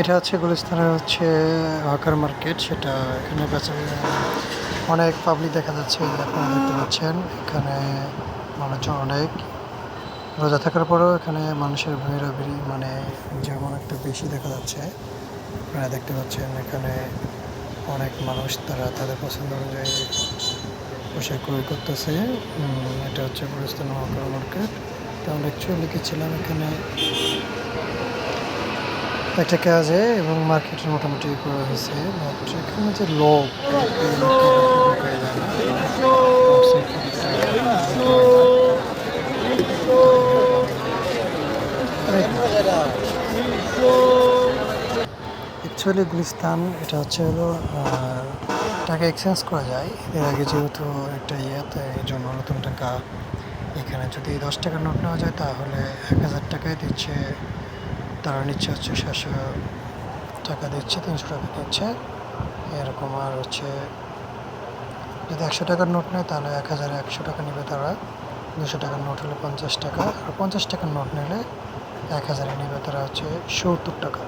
এটা হচ্ছে গুলিস্তানের হচ্ছে হকার মার্কেট, সেটা এখানে অনেক পাবলিক দেখা যাচ্ছে। আপনারা দেখতে পাচ্ছেন এখানে মানুষজন অনেক, রোজা থাকার পরেও এখানে মানুষের ভিড়াভিড়ি যেমন একটা বেশি দেখা যাচ্ছে। আপনারা দেখতে পাচ্ছেন এখানে অনেক মানুষ, তারা তাদের পছন্দ অনুযায়ী পোশাক ক্রয় করতেছে। এটা হচ্ছে গুলিস্তান হকার মার্কেট। তো আমরা অ্যাকচুয়ালি গেছিলাম এখানে একটা কাজে, এবং মার্কেটের মোটামুটি করা হয়েছে। বাট এখানে যে লোক ঢুকাই যায় না। অ্যাকচুয়ালি গুলিস্তান এটা হচ্ছে হলো টাকা এক্সচেঞ্জ করা যায়। এর আগে যেহেতু একটা ইয়েতে, এই জন্য নতুন টাকা এখানে যদি 10 টাকার নোট নেওয়া যায় তাহলে 1000 টাকায় দিচ্ছে, তারা নিচ্ছে হচ্ছে 700 টাকা দিচ্ছে, 300 টাকা দিচ্ছে এরকম। আর হচ্ছে যদি 100 টাকার নোট নেয় তাহলে 1100 টাকা নেবে তারা। 200 টাকার নোট হলে 50 টাকা, আর 50 টাকার নোট নিলে 1000 নেবে তারা হচ্ছে 70 টাকা।